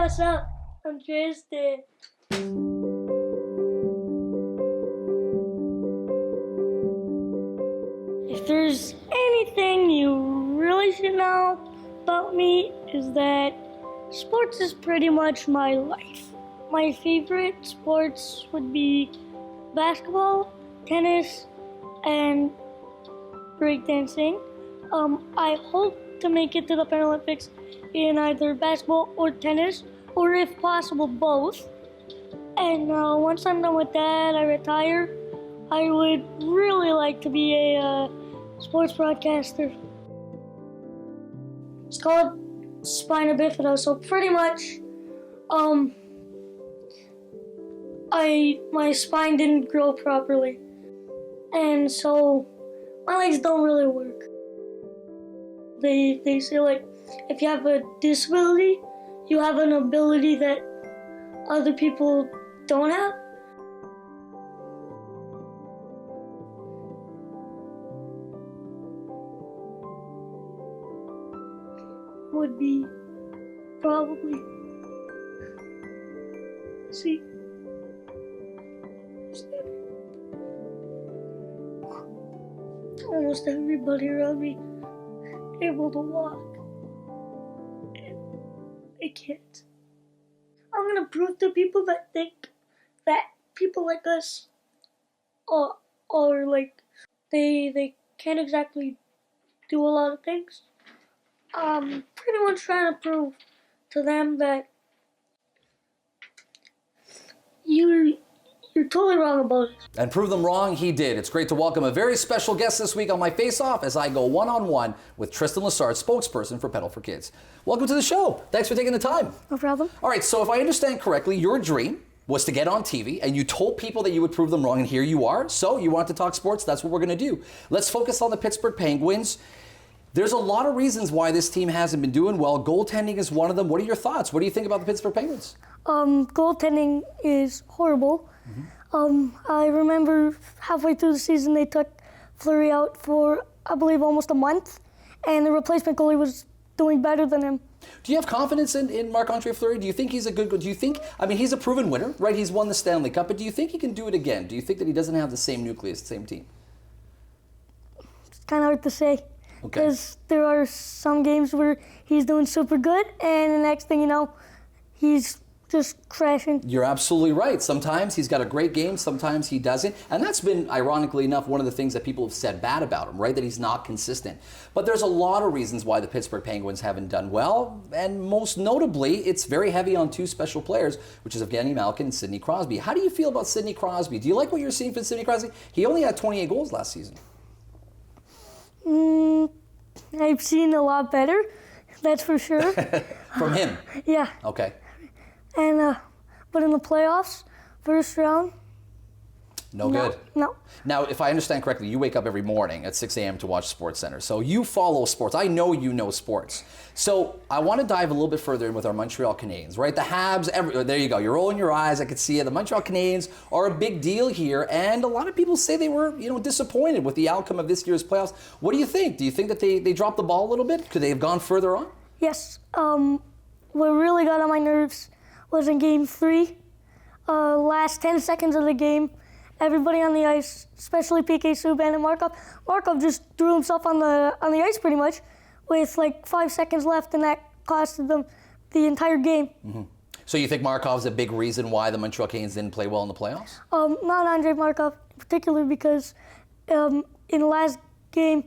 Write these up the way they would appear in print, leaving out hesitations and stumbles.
What's up? I'm Tristan. If there's anything you really should know about me is that sports is pretty much my life. My favorite sports would be basketball, tennis, and breakdancing. I hope to make it to the Paralympics in either basketball or tennis, or if possible, both. And once I'm done with that, I retire. I would really like to be a sports broadcaster. It's called spina bifida, so pretty much, my spine didn't grow properly, and so my legs don't really work. They say, like, if you have a disability, you have an ability that other people don't have. Would be probably see almost everybody around me able to walk, and I can't. I'm gonna prove to people that think that people like us are like they can't exactly do a lot of things. Pretty much trying to prove to them that you're totally wrong about it. And prove them wrong, he did. It's great to welcome a very special guest this week on my face-off as I go one-on-one with Tristan Lessard, spokesperson for Pedal for Kids. Welcome to the show. Thanks for taking the time. No problem. All right, so if I understand correctly, your dream was to get on TV, and you told people that you would prove them wrong, and here you are. So you want to talk sports, that's what we're going to do. Let's focus on the Pittsburgh Penguins. There's a lot of reasons why this team hasn't been doing well. Goaltending is one of them. What are your thoughts? What do you think about the Pittsburgh Penguins? Goaltending is horrible. I remember halfway through the season they took Fleury out for, I believe, almost a month, and the replacement goalie was doing better than him. Do you have confidence in Marc-Andre Fleury? Do you think he's a good goalie? Do you think, I mean, he's a proven winner, right? He's won the Stanley Cup, but do you think he can do it again? Do you think that he doesn't have the same nucleus, the same team? It's kind of hard to say. Okay. Because there are some games where he's doing super good, and the next thing you know, he's just crashing. You're absolutely right. Sometimes he's got a great game, sometimes he doesn't. And that's been, ironically enough, one of the things that people have said bad about him, right? That he's not consistent. But there's a lot of reasons why the Pittsburgh Penguins haven't done well. And most notably, it's very heavy on two special players, which is Evgeny Malkin and Sidney Crosby. How do you feel about Sidney Crosby? Do you like what you're seeing from Sidney Crosby? He only had 28 goals last season. I've seen a lot better, that's for sure. From him? Yeah. Okay. And but in the playoffs, first round, no good? No. Now, if I understand correctly, you wake up every morning at 6 a.m. to watch SportsCenter. So you follow sports. I know you know sports. So I want to dive a little bit further in with our Montreal Canadiens, right? The Habs, there you go. You're rolling your eyes. I could see it. The Montreal Canadiens are a big deal here. And a lot of people say they were, disappointed with the outcome of this year's playoffs. What do you think? Do you think that they dropped the ball a little bit? Could they have gone further on? Yes. What really got on my nerves was in Game 3. Last 10 seconds of the game, everybody on the ice, especially PK Subban and Markov just threw himself on the ice pretty much with like 5 seconds left, and that costed them the entire game. Mm-hmm. So you think Markov's a big reason why the Montreal Canadiens didn't play well in the playoffs? Not Andrei Markov in particular, because in the last game,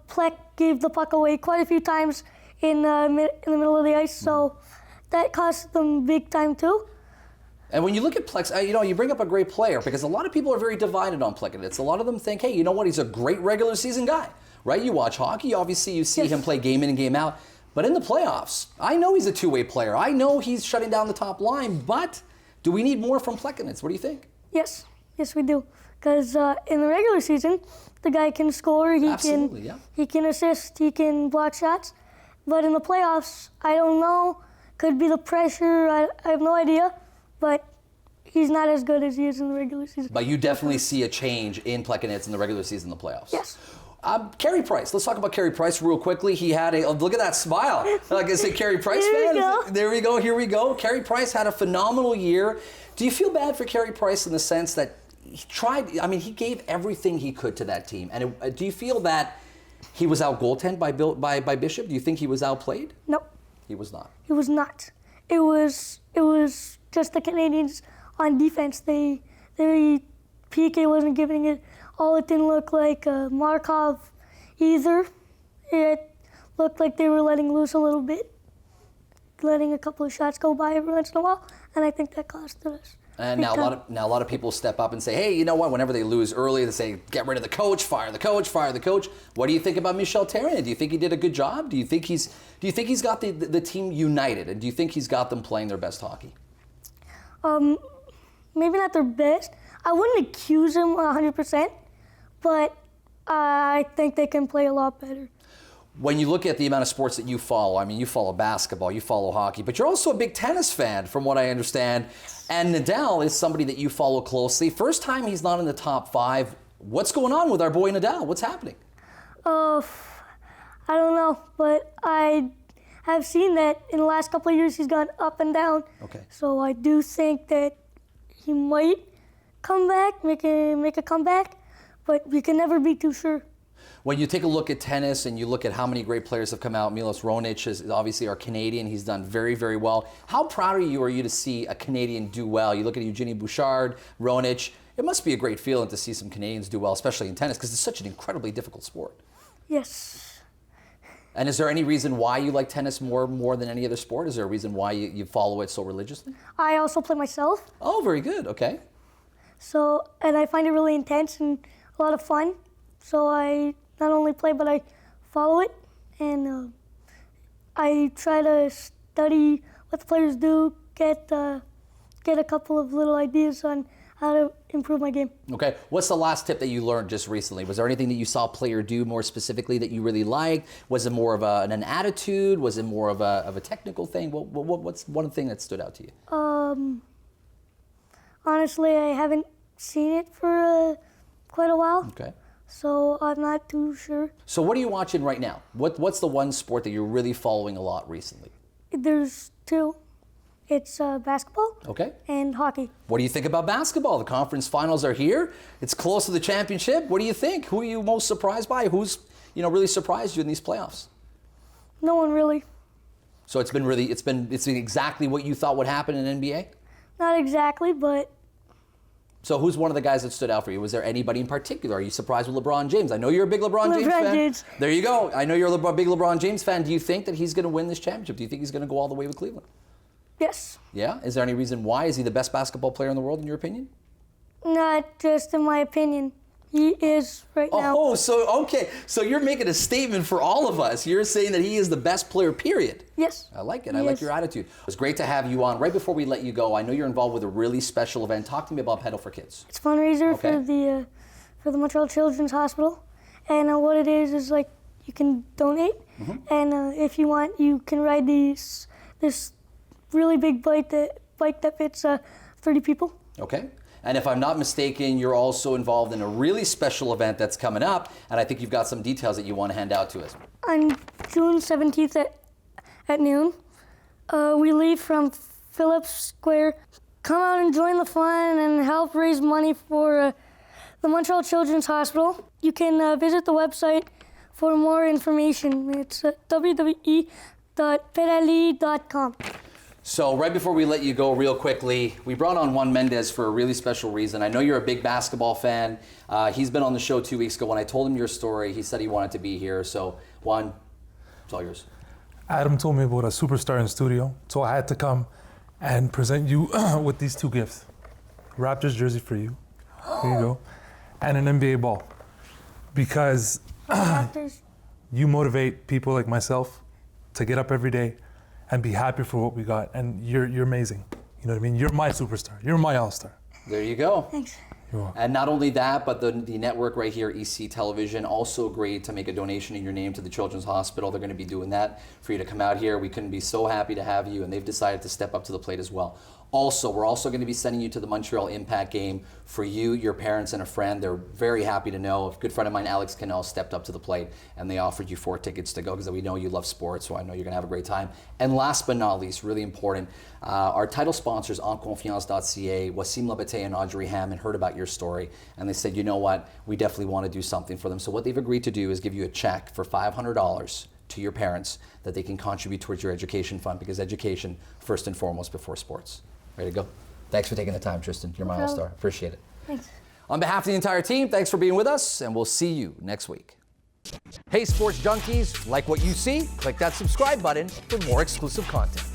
Plek gave the puck away quite a few times in the middle of the ice, so that cost them big time too. And when you look at Plex, you bring up a great player, because a lot of people are very divided on Plekanec. A lot of them think, hey, you know what, he's a great regular season guy, right? You watch hockey, obviously you see him play game in and game out. But in the playoffs, I know he's a two-way player. I know he's shutting down the top line, but do we need more from Plekanec? What do you think? Yes, we do. Because in the regular season, the guy can score, he can assist, he can block shots. But in the playoffs, I don't know. Could be the pressure, I have no idea. But he's not as good as he is in the regular season. But you definitely see a change in Plekanec in the regular season and the playoffs. Yes. Carey Price. Let's talk about Carey Price real quickly. He had look at that smile. Like I say, Carey Price fan. There we go. Here we go. Carey Price had a phenomenal year. Do you feel bad for Carey Price in the sense that he tried? I mean, he gave everything he could to that team. And do you feel that he was out goaltended by Bishop? Do you think he was outplayed? No. He was not. He was not. It was just the Canadians on defense. Their PK wasn't giving it all. It didn't look like Markov either. It looked like they were letting loose a little bit, letting a couple of shots go by every once in a while, and I think that cost us. And now a lot of people step up and say, hey, you know what? Whenever they lose early, they say, get rid of the coach, fire the coach, fire the coach. What do you think about Michel Therrien? Do you think he did a good job? Do you think he's got the team united? And do you think he's got them playing their best hockey? Maybe not their best. I wouldn't accuse him 100%, but I think they can play a lot better. When you look at the amount of sports that you follow, I mean, you follow basketball, you follow hockey, but you're also a big tennis fan, from what I understand. And Nadal is somebody that you follow closely. First time he's not in the top 5. What's going on with our boy Nadal? What's happening? I don't know, but I have seen that in the last couple of years he's gone up and down. Okay. So I do think that he might come back, make a comeback, but we can never be too sure. When you take a look at tennis and you look at how many great players have come out, Milos Raonic is obviously our Canadian. He's done very, very well. How proud are you to see a Canadian do well? You look at Eugenie Bouchard, Raonic. It must be a great feeling to see some Canadians do well, especially in tennis, because it's such an incredibly difficult sport. Yes. And is there any reason why you like tennis more than any other sport? Is there a reason why you follow it so religiously? I also play myself. Oh, very good. Okay. So, and I find it really intense and a lot of fun. So I not only play, but I follow it, and I try to study what the players do, get a couple of little ideas on how to improve my game. Okay. What's the last tip that you learned just recently? Was there anything that you saw a player do more specifically that you really liked? Was it more of an attitude? Was it more of a technical thing? What's one thing that stood out to you? Honestly, I haven't seen it for quite a while. Okay. So I'm not too sure. So what are you watching right now? What's the one sport that you're really following a lot recently? There's 2. It's basketball and hockey. What do you think about basketball? The conference finals are here. It's close to the championship. What do you think? Who are you most surprised by? Who's really surprised you in these playoffs? No one really. So it's been exactly what you thought would happen in NBA? Not exactly, but. So who's one of the guys that stood out for you? Was there anybody in particular? Are you surprised with LeBron James? I know you're a big LeBron James fan. James. There you go. I know you're a big LeBron James fan. Do you think that he's going to win this championship? Do you think he's going to go all the way with Cleveland? Yes. Yeah? Is there any reason why? Is he the best basketball player in the world in your opinion? Not just in my opinion. He is right now. Oh, so okay. So you're making a statement for all of us. You're saying that he is the best player, period. Yes. I like it. I like your attitude. It was great to have you on. Right before we let you go, I know you're involved with a really special event. Talk to me about Pedal for Kids. It's a fundraiser for the Montreal Children's Hospital. And what it is like you can donate. Mm-hmm. And if you want, you can ride this really big bike that fits 30 people. Okay. And if I'm not mistaken, you're also involved in a really special event that's coming up, and I think you've got some details that you want to hand out to us. On June 17th at noon, we leave from Phillips Square. Come out and join the fun and help raise money for the Montreal Children's Hospital. You can visit the website for more information. It's www.pedali.com. So right before we let you go real quickly, we brought on Juan Mendez for a really special reason. I know you're a big basketball fan. He's been on the show 2 weeks ago. When I told him your story, he said he wanted to be here. So Juan, it's all yours. Adam told me about a superstar in studio, so I had to come and present you with these 2 gifts. Raptors jersey for you. Here you go. And an NBA ball. Because you motivate people like myself to get up every day and be happy for what we got. And you're amazing. You know what I mean? You're my superstar. You're my all-star. There you go. Thanks. You're welcome. And not only that, but the network right here, EC Television, also agreed to make a donation in your name to the Children's Hospital. They're going to be doing that for you to come out here. We couldn't be so happy to have you, and they've decided to step up to the plate as well. Also, we're also going to be sending you to the Montreal Impact game for you, your parents, and a friend. They're very happy to know. A good friend of mine, Alex Cannell, stepped up to the plate, and they offered you 4 tickets to go because we know you love sports, so I know you're going to have a great time. And last but not least, really important, our title sponsors, enconfiance.ca, Wassim Labate and Audrey Hammond, heard about your story, and they said, you know what, we definitely want to do something for them. So what they've agreed to do is give you a check for $500 to your parents that they can contribute towards your education fund, because education, first and foremost, before sports. Ready to go? Thanks for taking the time, Tristan. You're my all-star. Appreciate it. Thanks. On behalf of the entire team, thanks for being with us, and we'll see you next week. Hey, sports junkies, like what you see? Click that subscribe button for more exclusive content.